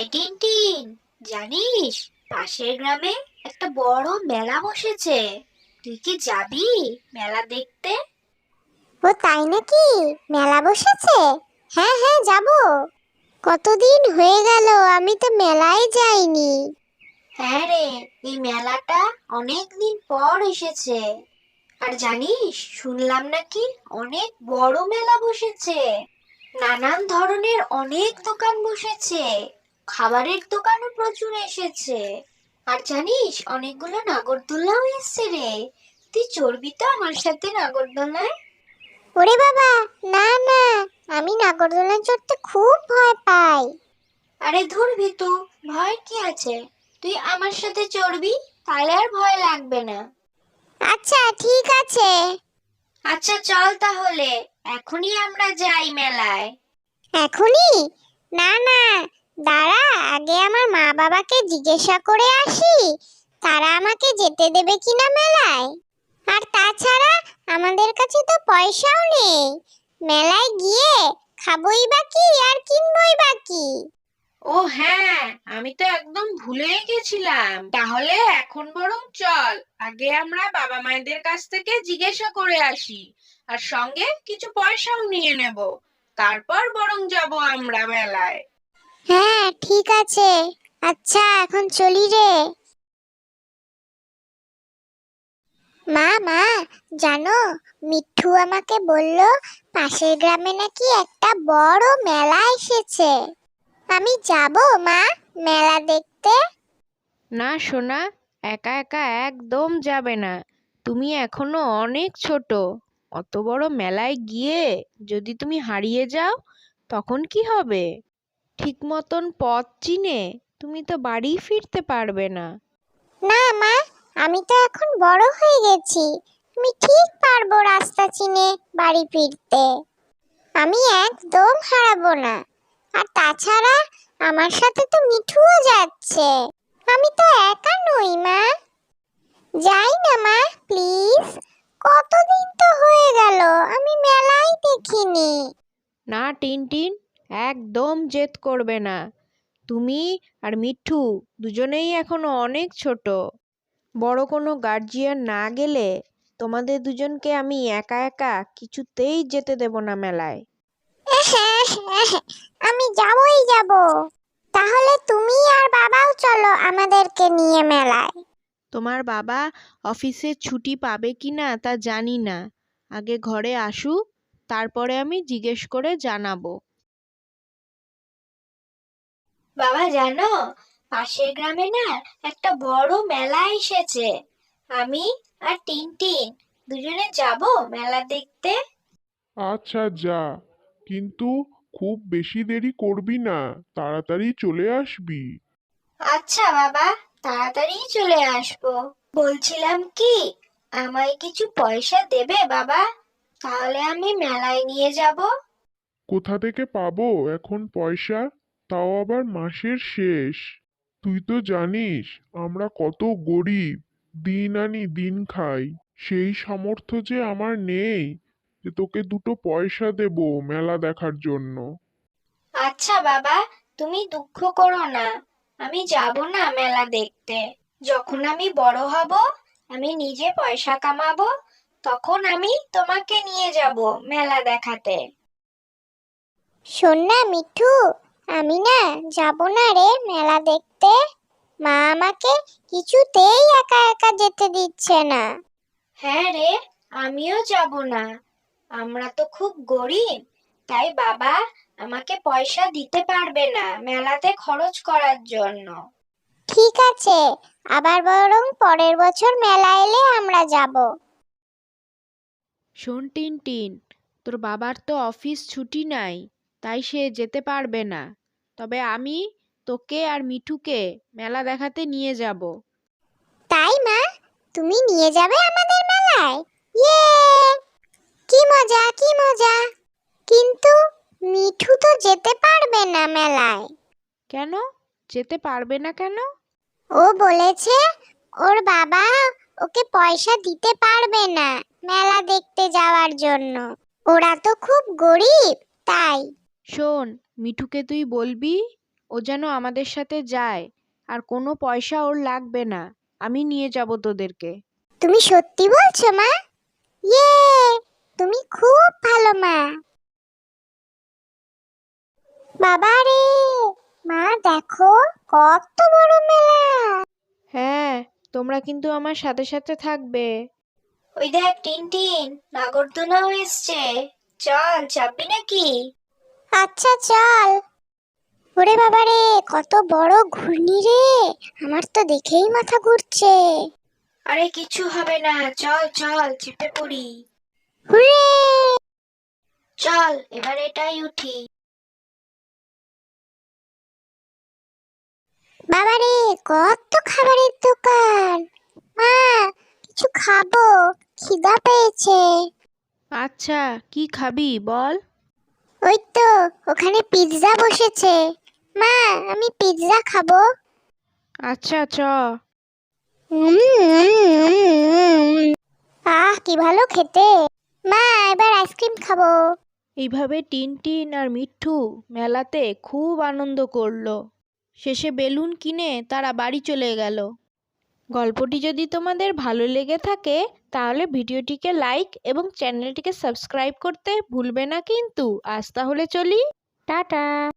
এই টিনটিন, জানিস পাশের গ্রামে একটা বড় মেলা বসেছে। তুই কি যাবি মেলা দেখতে? ও তাই নাকি? মেলা বসেছে? হ্যাঁ হ্যাঁ, যাব। কতদিন হয়ে গেল, আমি তো মেলায় যাইনি। হ্যাঁ রে, এই মেলাটা অনেক দিন পর এসেছে। আর জানিস, শুনলাম নাকি অনেক বড় মেলা বসেছে। নানান ধরনের অনেক দোকান বসেছে, খাবারের দোকানও প্রচুর এসেছে। আর জানিস, অনেকগুলো নাগরদোলনাও এসেছে রে। তুই চড়বি তো আমার সাথে নাগরদোলনায়? ওরে বাবা, না না, আমি নাগরদোলায় চড়তে খুব ভয় পাই। আরে ধুর ভিতু, ভয় কি আছে? তুই আমার সাথে চড়বি, তাহলে আর ভয় লাগবে না। আচ্ছা ঠিক আছে। আচ্ছা চল তাহলে, এখনই আমরা যাই মেলায়। এখনই? না না, দাঁড়া, আগে আমার মা বাবাকে জিজ্ঞাসা করে আসি তারা আমাকে যেতে দেবে কিনা মেলায়। আর তাছাড়া আমাদের কাছে তো পয়সাও নেই, মেলায় গিয়ে খাবই বা কি আর কিনবই বা কি। ও হ্যাঁ, আমি তো একদম ভুলেই গেছিলাম। তাহলে এখন বরং চল, আগে আমরা বাবা মায়েদের কাছ থেকে জিজ্ঞাসা করে আসি, আর সঙ্গে কিছু পয়সাও নিয়ে নেব। তারপর বরং যাব আমরা মেলায়। হ্যাঁ ঠিক আছে। আচ্ছা এখন চলি রে। মা মা, জানো, মিঠু আমাকে বলল পাশের গ্রামে নাকি একটা বড় মেলা এসেছে। আমি যাব মা, মেলা দেখতে। না সোনা, একা একা একদম যাবে না। তুমি এখনো অনেক ছোট। অত বড় মেলায় গিয়ে যদি তুমি হারিয়ে যাও, তখন কি হবে? ঠিক মতন পথ চিনে তুমি তো বাড়ি ফিরতে পারবে না। না মা, আমি তো এখন বড় হয়ে গেছি, আমি ঠিক পারবো রাস্তা চিনে বাড়ি ফিরতে। আমি একদম হারাবো না। আর তাছাড়া আমার সাথে তো মিঠুও যাচ্ছে, আমি তো একা নই মা। যাই না মা, প্লিজ। কতদিন তো হয়ে গেল, আমি মেলাই দেখিনি। না টিনটিন, একদম জেদ করবে না। তুমি আর মিঠু দুজনেই এখনো অনেক ছোট। বড় কোনো গার্জিয়ান না গেলে তোমাদের দুজনকে আমি একা একা কিছুতেই যেতে দেব না মেলায়। আমি যাবই যাব। তাহলে তুমি আর বাবাও চলো আমাদেরকে নিয়ে মেলায়। তোমার বাবা অফিসে ছুটি পাবে কিনা তা জানি না। আগে ঘরে আসুক, তারপরে আমি জিজ্ঞেস করে জানাবো। বাবা জানো, পাশের গ্রামে না একটা বড় মেলা এসেছে। আমি আর টিনটিন দুজনে যাব মেলা দেখতে। আচ্ছা যা, কিন্তু খুব বেশি দেরি করবি না, তাড়াতাড়ি চলে আসবি। আচ্ছা বাবা, তাড়াতাড়ি চলে আসবো। বলছিলাম কি, আমায় কিছু পয়সা দেবে বাবা? তাহলে আমি মেলায় নিয়ে যাব। কোথা থেকে পাবো এখন পয়সা, তাও আবার মাসের শেষ? তুই তো জানিস আমরা কত গরিব, দিন আনি দিন খাই। সেই সামর্থ্য যে আমার নেই যে তোকে দুটো পয়সা দেব মেলা দেখার জন্য। আচ্ছা বাবা, তুমি দুঃখ করো না, আমি যাব না মেলা দেখতে। যখন আমি বড় হব, আমি নিজে পয়সা কামাবো, তখন আমি তোমাকে নিয়ে যাব মেলা দেখাতে। শোন না মিঠু, আমি না যাব না রে মেলা দেখতে। মা আমাকে কিছুতেই একা একা যেতে দিচ্ছে না। হ্যাঁ রে, আমিও যাব না। আমরা তো খুব গরিব, তাই বাবা আমাকে পয়সা দিতে পারবে না মেলাতে খরচ করার জন্য। ঠিক আছে, আবার বরং পরের বছর মেলা এলে আমরা যাব। শোন টিনটিন, তোর বাবার তো অফিস ছুটি নাই, তাই সে যেতে পারবে না। তবে আমি তোকে আর মিঠুকে মেলা দেখাতে নিয়ে যাব। তাই মা, তুমি নিয়ে যাবে আমাদের মেলায়? ইয়ে, কি মজা কি মজা। কিন্তু মিঠু তো যেতে পারবে না মেলায়। কেন? যেতে পারবে না কেন? ও বলেছে ওর বাবা ওকে পয়সা দিতে পারবে না মেলা দেখতে যাওয়ার জন্য। ওরা তো খুব গরিব, তাই। শোন, মিঠুকে তুই বলবি ও যেন আমাদের সাথে যায়, আর কোনো পয়সা ওর লাগবে না। আমি নিয়ে যাব তোদেরকে। তুমি সত্যি বলছো মা? ইয়ে, তুমি খুব ভালো মা। বাবা রে, মা দেখো কত বড় মেলা। হ্যাঁ, তোমরা কিন্তু আমার সাথে সাথে থাকবে। ওই দেখ টিনটিন, নাগরদোলাও এসছে। চল, চাপবি নাকি? আচ্ছা চল। ওরে বাবা রে, কত বড় ঘূর্ণি রে, আমার তো দেখেই মাথা ঘুরছে। আরে কিছু হবে না, চল চল চেপে পড়ি। হুরে! চল এবার এটাই উঠি। বাবা রে, কত খাবারের দোকান। মা, কিছু খাবো, খিদা পেয়েছে। আচ্ছা, কি খাবি বল? ওই তো ওখানে পিৎজা বসেছে। মা, আমি পিৎজা খাবো। আচ্ছা, চ। কি ভালো খেতে। মা, এবার আইসক্রিম খাবো। এইভাবে টিনটিন আর মিঠু মেলাতে খুব আনন্দ করলো। শেষে বেলুন কিনে তারা বাড়ি চলে গেল। গল্পটি যদি তোমাদের ভালো লেগে থাকে তাহলে ভিডিওটিকে লাইক এবং চ্যানেলটিকে সাবস্ক্রাইব করতে ভুলবে না কিন্তু। আজ তাহলে চলি, টাটা।